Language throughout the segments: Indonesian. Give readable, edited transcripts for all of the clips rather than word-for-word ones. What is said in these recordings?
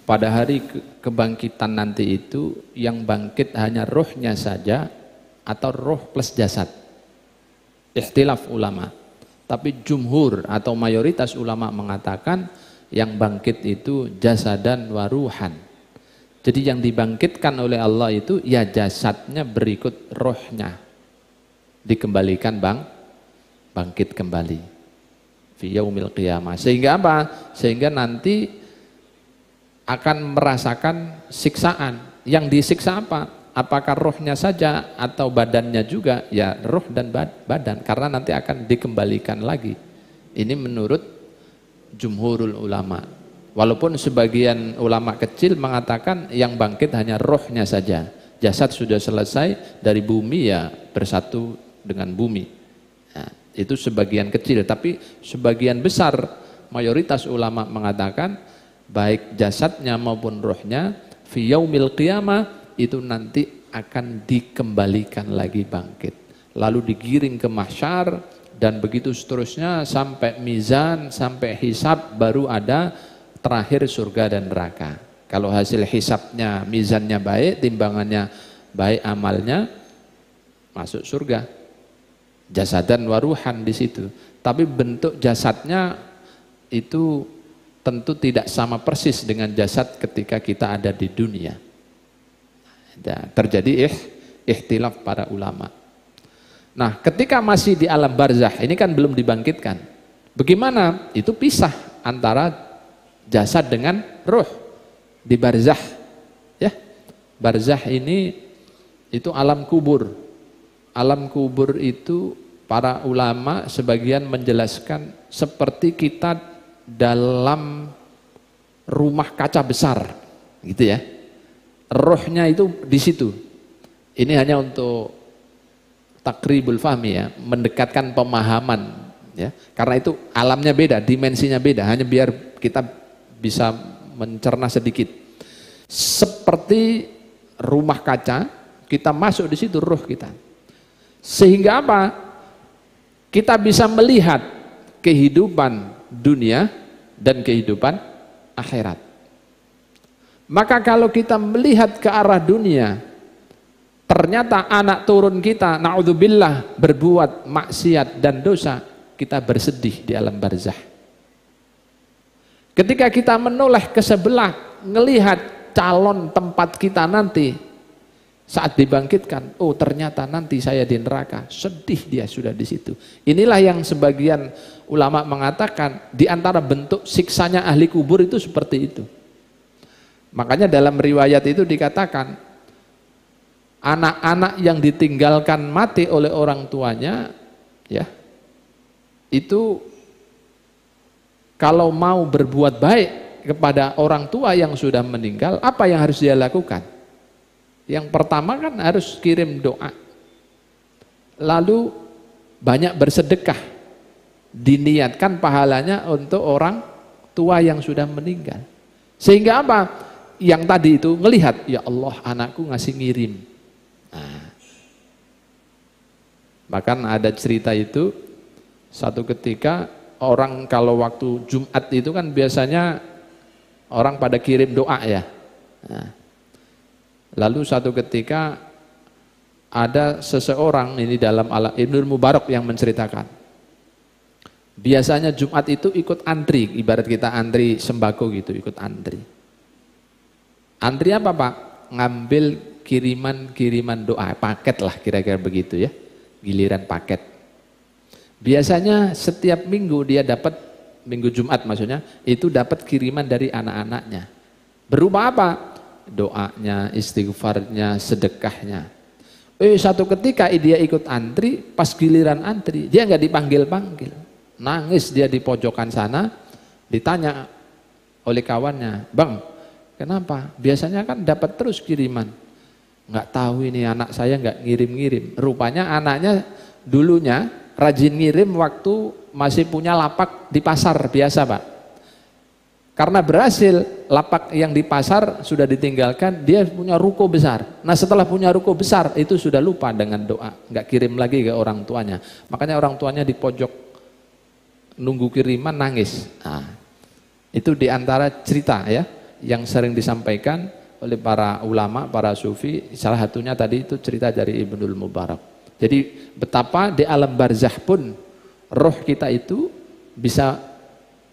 pada hari kebangkitan nanti itu yang bangkit hanya rohnya saja atau roh plus jasad. Ikhtilaf ulama. Tapi jumhur atau mayoritas ulama mengatakan yang bangkit itu jasadan wa ruhan. Jadi yang dibangkitkan oleh Allah itu ya jasadnya berikut rohnya. Dikembalikan bangkit kembali. Fi yaumil qiyamah. Sehingga apa? Sehingga nanti akan merasakan siksaan. Yang disiksa apa? Apakah rohnya saja atau badannya juga? Ya roh dan badan, karena nanti akan dikembalikan lagi. Ini menurut jumhurul ulama. Walaupun sebagian ulama kecil mengatakan yang bangkit hanya rohnya saja. Jasad sudah selesai dari bumi ya bersatu dengan bumi. Nah, itu sebagian kecil, tapi sebagian besar mayoritas ulama mengatakan baik jasadnya maupun rohnya fi yaumil qiyamah itu nanti akan dikembalikan lagi bangkit. Lalu digiring ke mahsyar dan begitu seterusnya sampai mizan, sampai hisab, baru ada terakhir surga dan neraka. Kalau hasil hisabnya, mizannya baik, timbangannya baik, amalnya masuk surga. Jasadan waruhan di situ. Tapi bentuk jasadnya itu tentu tidak sama persis dengan jasad ketika kita ada di dunia. Terjadi ikhtilaf para ulama. Nah, ketika masih di alam barzakh, ini kan belum dibangkitkan. Bagaimana? Itu pisah antara jasad dengan roh di barzakh. Ya, barzakh ini itu alam kubur. Alam kubur itu para ulama sebagian menjelaskan seperti kita dalam rumah kaca besar, gitu ya. Rohnya itu di situ. Ini hanya untuk takribul fahmi ya, mendekatkan pemahaman ya. Karena itu alamnya beda, dimensinya beda, hanya biar kita bisa mencerna sedikit. Seperti rumah kaca, kita masuk di situ roh kita. Sehingga apa? Kita bisa melihat kehidupan dunia dan kehidupan akhirat. Maka kalau kita melihat ke arah dunia, ternyata anak turun kita, na'udzubillah, berbuat maksiat dan dosa, kita bersedih di alam barzakh. Ketika kita menoleh ke sebelah, ngelihat calon tempat kita nanti, saat dibangkitkan, oh ternyata nanti saya di neraka, sedih dia sudah di situ. Inilah yang sebagian ulama mengatakan, di antara bentuk siksanya ahli kubur itu seperti itu. Makanya dalam riwayat itu dikatakan anak-anak yang ditinggalkan mati oleh orang tuanya ya itu kalau mau berbuat baik kepada orang tua yang sudah meninggal, apa yang harus dia lakukan? Yang pertama kan harus kirim doa, lalu banyak bersedekah, diniatkan pahalanya untuk orang tua yang sudah meninggal. Sehingga apa? Yang tadi itu ngelihat, ya Allah anakku ngasih ngirim. Nah, bahkan ada cerita itu, satu ketika orang kalau waktu Jumat itu kan biasanya orang pada kirim doa ya. Nah, lalu satu ketika ada seseorang, ini dalam Ibnul Mubarak yang menceritakan, biasanya Jumat itu ikut antri, ibarat kita antri sembako gitu, ikut antri. Antri apa Pak? Ngambil kiriman doa, paket lah kira-kira begitu ya, giliran paket. Biasanya setiap minggu dia dapat, minggu Jumat maksudnya, itu dapat kiriman dari anak-anaknya. Berupa apa? Doanya, istighfarnya, sedekahnya. Satu ketika dia ikut antri, pas giliran antri, dia nggak dipanggil-panggil. Nangis dia di pojokan sana, ditanya oleh kawannya, "Bang, kenapa? Biasanya kan dapat terus kiriman." Nggak tahu ini anak saya nggak ngirim-ngirim. Rupanya anaknya dulunya rajin ngirim waktu masih punya lapak di pasar biasa Pak. Karena berhasil, lapak yang di pasar sudah ditinggalkan, dia punya ruko besar. Nah setelah punya ruko besar, itu sudah lupa dengan doa. Nggak kirim lagi ke orang tuanya. Makanya orang tuanya di pojok nunggu kiriman nangis. Nah, itu diantara cerita ya. yang sering disampaikan oleh para ulama, para sufi, salah satunya tadi itu cerita dari Ibnul Mubarak. Jadi betapa di alam barzah pun roh kita itu bisa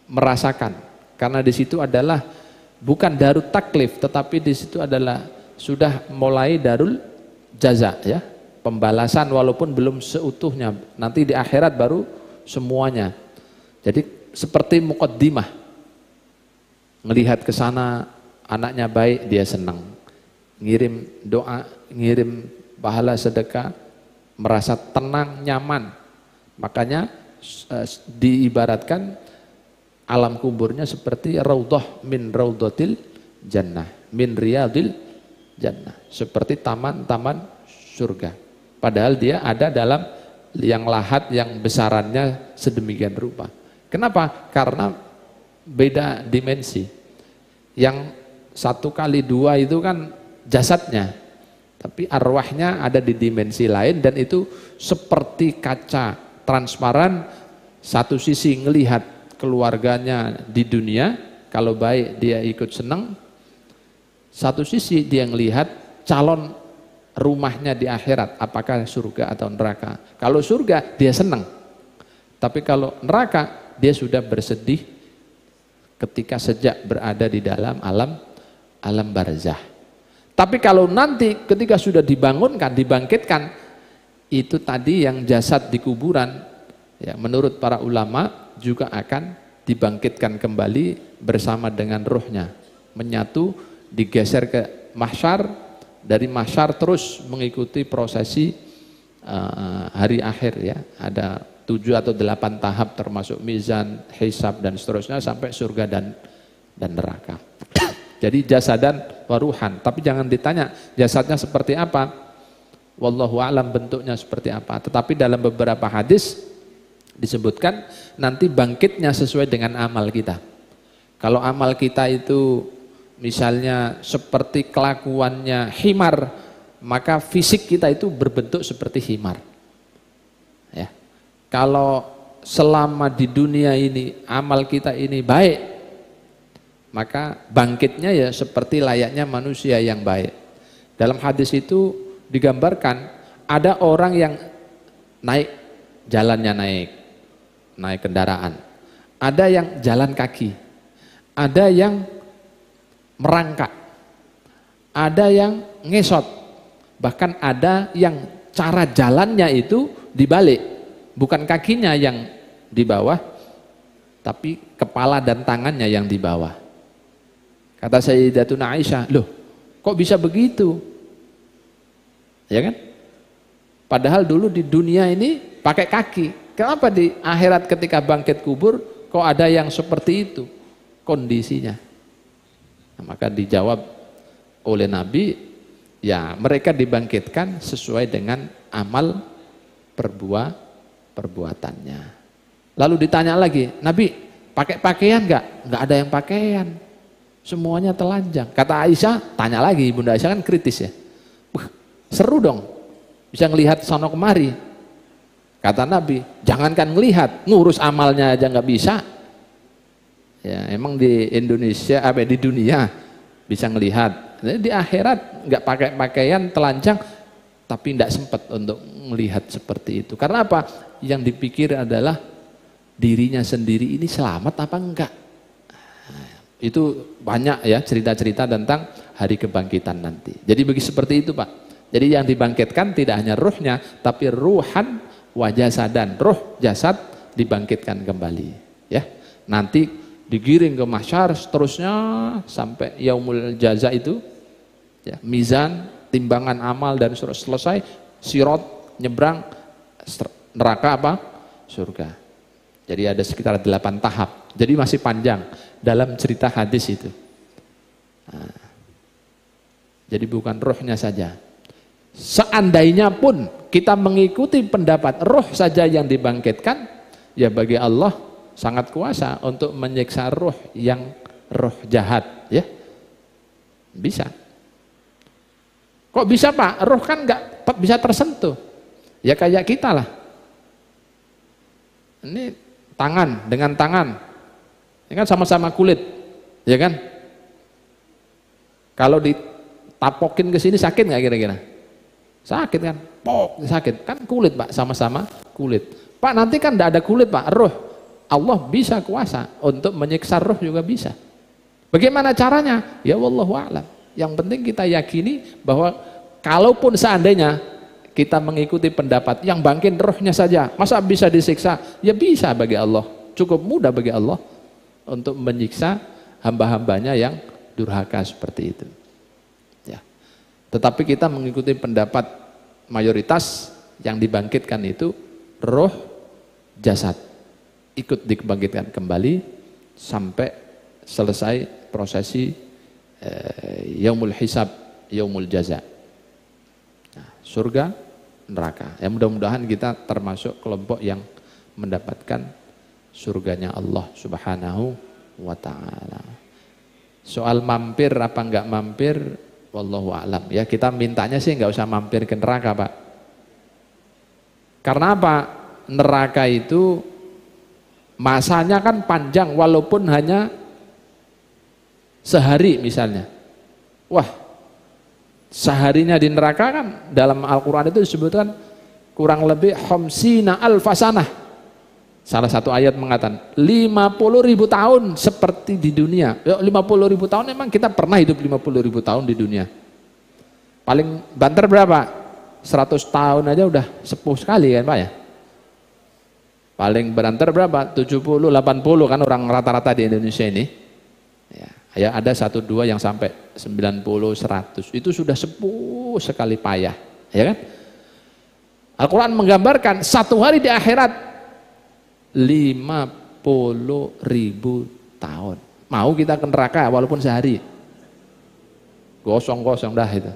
merasakan, karena di situ adalah bukan darut taklif, tetapi di situ adalah sudah mulai darul jaza, ya, pembalasan walaupun belum seutuhnya, nanti di akhirat baru semuanya. Jadi seperti muqaddimah, melihat ke sana anaknya baik dia senang, ngirim doa, ngirim pahala sedekah, merasa tenang, nyaman. Makanya diibaratkan alam kuburnya seperti raudhah min raudhatil jannah, min riyadil jannah, seperti taman-taman surga. Padahal dia ada dalam yang lahat yang besarannya sedemikian rupa. Kenapa? Karena beda dimensi. Yang 1x2 itu kan jasadnya, tapi arwahnya ada di dimensi lain, dan itu seperti kaca transparan. Satu sisi ngelihat keluarganya di dunia, kalau baik dia ikut senang. Satu sisi dia ngelihat calon rumahnya di akhirat, apakah surga atau neraka. Kalau surga dia senang, tapi kalau neraka dia sudah bersedih ketika sejak berada di dalam alam barzah. Tapi kalau nanti ketika sudah dibangunkan, dibangkitkan, itu tadi yang jasad di kuburan, ya, menurut para ulama juga akan dibangkitkan kembali bersama dengan ruhnya, menyatu, digeser ke mahsyar, dari mahsyar terus mengikuti prosesi hari akhir, ya, ada 7 atau 8 tahap termasuk mizan, hisab dan seterusnya sampai surga dan neraka. Jadi jasadan waruhan, tapi jangan ditanya jasadnya seperti apa, wallahu a'lam bentuknya seperti apa. Tetapi dalam beberapa hadis disebutkan nanti bangkitnya sesuai dengan amal kita. Kalau amal kita itu misalnya seperti kelakuannya himar, maka fisik kita itu berbentuk seperti himar. Ya. Kalau selama di dunia ini amal kita ini baik, maka bangkitnya ya seperti layaknya manusia yang baik. Dalam hadis itu digambarkan ada orang yang naik, jalannya naik kendaraan, ada yang jalan kaki, ada yang merangkak, ada yang ngesot, bahkan ada yang cara jalannya itu dibalik. Bukan kakinya yang di bawah, tapi kepala dan tangannya yang di bawah. Kata Sayyidatuna Aisyah, loh kok bisa begitu? Ya kan? Padahal dulu di dunia ini pakai kaki. Kenapa di akhirat ketika bangkit kubur kok ada yang seperti itu kondisinya? Nah, maka dijawab oleh Nabi, ya mereka dibangkitkan sesuai dengan amal perbuatannya. Lalu ditanya lagi, Nabi pakai pakaian enggak? Enggak ada yang pakaian, semuanya telanjang. Kata Aisyah, tanya lagi, Bunda Aisyah kan kritis ya, seru dong, bisa ngelihat sono kemari. Kata Nabi, jangankan ngelihat, ngurus amalnya aja nggak bisa. Ya emang di Indonesia, di dunia bisa ngelihat, di akhirat nggak pakai pakaian telanjang, tapi tidak sempat untuk melihat seperti itu. Karena apa? Yang dipikir adalah dirinya sendiri ini selamat apa enggak. Itu banyak ya cerita-cerita tentang hari kebangkitan nanti. Jadi seperti itu Pak. Jadi yang dibangkitkan tidak hanya ruhnya, tapi ruhan wa jasadan, roh jasad dibangkitkan kembali. Ya, nanti digiring ke mahsyar seterusnya sampai yaumul jaza itu, ya, mizan, timbangan amal dan selesai, sirat, nyebrang, neraka apa? Surga. Jadi ada sekitar 8 tahap. Jadi masih panjang dalam cerita hadis itu. Nah, jadi bukan rohnya saja. Seandainya pun kita mengikuti pendapat roh saja yang dibangkitkan, ya bagi Allah sangat kuasa untuk menyiksa roh yang roh jahat, ya. Bisa. Kok bisa Pak? Roh kan nggak bisa tersentuh. Ya kayak kita lah. Ini tangan dengan tangan, ini kan sama-sama kulit, ya kan? Kalau ditapokin ke sini sakit nggak kira-kira? Sakit kan? Pok, sakit. Kan kulit Pak, sama-sama kulit. Pak nanti kan tidak ada kulit Pak, roh. Allah bisa kuasa untuk menyiksa roh juga bisa. Bagaimana caranya? Ya wallahu a'lam. Yang penting kita yakini bahwa kalaupun seandainya kita mengikuti pendapat yang bangkit rohnya saja, masa bisa disiksa? Ya bisa bagi Allah. Cukup mudah bagi Allah untuk menyiksa hamba-hambanya yang durhaka seperti itu. Ya. Tetapi kita mengikuti pendapat mayoritas yang dibangkitkan itu roh, jasad. Ikut dibangkitkan kembali sampai selesai prosesi yaumul hisab, yaumul jaza. Nah, surga, neraka. Ya mudah-mudahan kita termasuk kelompok yang mendapatkan surganya Allah Subhanahu wa ta'ala. Soal mampir apa enggak mampir, wallahu a'lam. Ya kita mintanya sih enggak usah mampir ke neraka Pak. Karena apa? Neraka itu masanya kan panjang walaupun hanya sehari misalnya. Wah, seharinya di neraka kan dalam Al-Quran itu disebutkan kurang lebih khamsina alfasanah. Salah satu ayat mengatakan 50.000 tahun seperti di dunia. 50.000 tahun memang kita pernah hidup 50.000 tahun di dunia. Paling banter berapa? 100 tahun aja udah sepuh sekali kan Pak ya. Paling banter berapa? 70, 80 kan orang rata-rata di Indonesia ini. Ya ada 1, 2 yang sampai 90, 100. Itu sudah sepuh sekali payah. Ya kan? Al-Quran menggambarkan satu hari di akhirat 50.000 tahun. Mau kita ke neraka walaupun sehari? Gosong-gosong dah itu.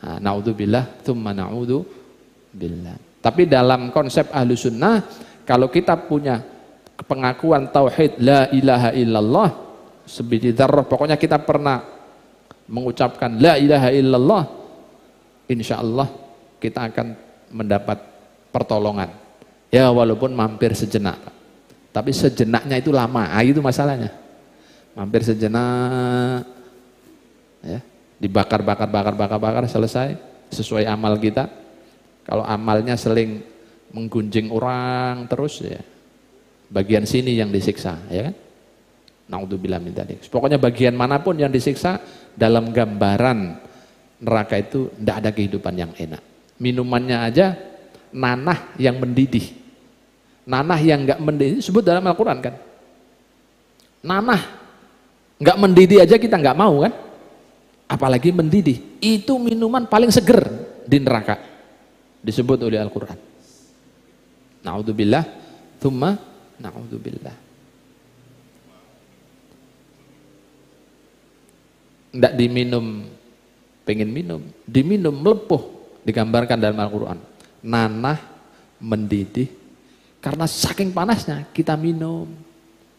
Nah, naudzubillah, tsumma naudzubillah. Tapi dalam konsep ahlu sunnah, kalau kita punya pengakuan tauhid la ilaha illallah sebiji dzarrah, pokoknya kita pernah mengucapkan la ilaha illallah, insya Allah kita akan mendapat pertolongan. Ya walaupun mampir sejenak, tapi sejenaknya itu lama, itu masalahnya. Mampir sejenak, ya, dibakar selesai sesuai amal kita. Kalau amalnya seling menggunjing orang terus, ya bagian sini yang disiksa, ya kan? Naudzubillah min dzalik. Pokoknya bagian manapun yang disiksa, dalam gambaran neraka itu tidak ada kehidupan yang enak. Minumannya aja nanah yang mendidih. Nanah yang enggak mendidih disebut dalam Al-Quran kan. Nanah enggak mendidih aja kita enggak mau kan. Apalagi mendidih. Itu minuman paling seger di neraka. Disebut oleh Al-Quran. Na'udzubillah, thumma na'udzubillah. Enggak diminum, pengen minum, diminum melepuh, digambarkan dalam Al-Quran. Nanah mendidih. Karena saking panasnya kita minum,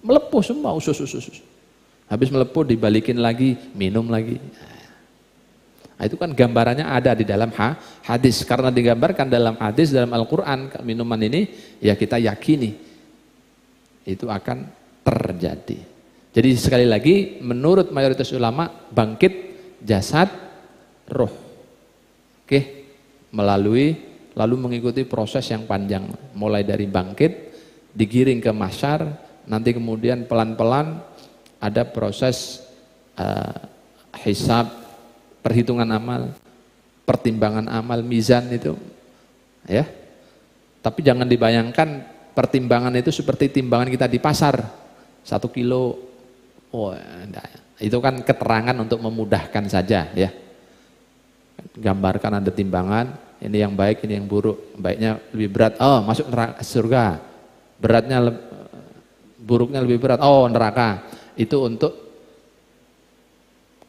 melepuh semua usus. Habis melepuh dibalikin lagi, minum lagi. Nah, itu kan gambarannya ada di dalam hadis. Karena digambarkan dalam hadis, dalam Al-Quran, minuman ini ya kita yakini itu akan terjadi. Jadi sekali lagi menurut mayoritas ulama bangkit jasad roh. Oke, lalu mengikuti proses yang panjang, mulai dari bangkit, digiring ke mahsyar, nanti kemudian pelan-pelan ada proses hisab, perhitungan amal, pertimbangan amal, mizan itu, ya. Tapi jangan dibayangkan pertimbangan itu seperti timbangan kita di pasar, 1 kilo, oh, enggak. Itu kan keterangan untuk memudahkan saja, ya. Gambarkan ada timbangan. Ini yang baik, ini yang buruk. Baiknya lebih berat, oh masuk neraka, surga. Beratnya, buruknya lebih berat, oh neraka. Itu untuk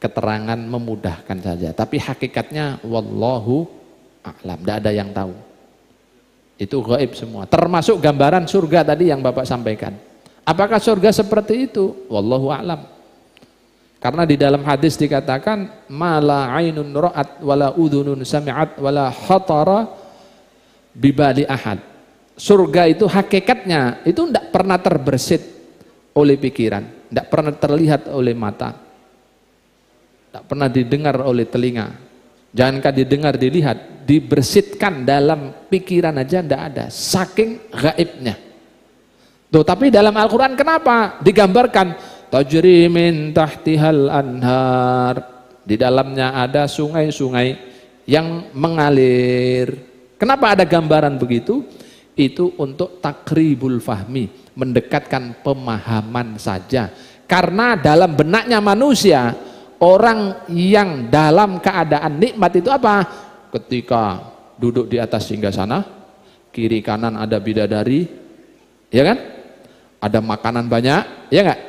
keterangan memudahkan saja. Tapi hakikatnya wallahu a'lam, tidak ada yang tahu. Itu gaib semua. Termasuk gambaran surga tadi yang Bapak sampaikan. Apakah surga seperti itu? Wallahu a'lam. Karena di dalam hadis dikatakan mala ainun ra'at wala udhunun sami'at wala khatara bibali ahad. Surga itu hakikatnya itu tidak pernah terbersit oleh pikiran, tidak pernah terlihat oleh mata. tak pernah didengar oleh telinga. Jangankan didengar, dilihat, dibersitkan dalam pikiran aja tidak ada, saking gaibnya. Tuh, tapi dalam Al-Quran kenapa digambarkan tajri min tahtihal anhar, di dalamnya ada sungai-sungai yang mengalir. Kenapa ada gambaran begitu? Itu untuk takribul fahmi, mendekatkan pemahaman saja. Karena dalam benaknya manusia, orang yang dalam keadaan nikmat itu apa? Ketika duduk di atas singgasana, kiri kanan ada bidadari, ya kan? Ada makanan banyak, ya enggak?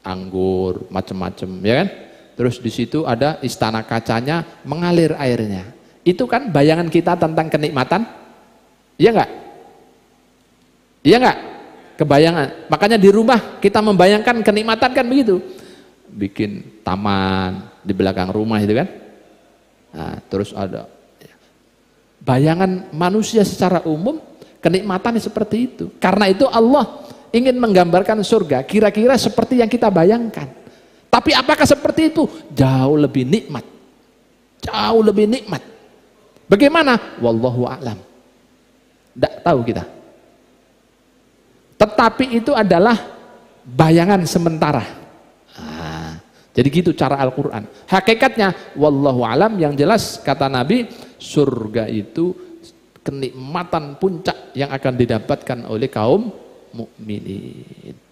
Anggur, macam-macam, ya kan? Terus di situ ada istana kacanya, mengalir airnya. Itu kan bayangan kita tentang kenikmatan, ya enggak? Iya enggak? Kebayangan. Makanya di rumah kita membayangkan kenikmatan kan begitu. Bikin taman di belakang rumah itu kan. Nah, terus ada bayangan manusia secara umum kenikmatannya seperti itu. Karena itu Allah ingin menggambarkan surga kira-kira seperti yang kita bayangkan. Tapi apakah seperti itu? Jauh lebih nikmat. Jauh lebih nikmat. Bagaimana? Wallahu a'lam. Tidak tahu kita. Tetapi itu adalah bayangan sementara. Nah, jadi gitu cara Al-Quran. Hakikatnya wallahu alam, yang jelas kata Nabi, surga itu kenikmatan puncak yang akan didapatkan oleh kaum mukminin.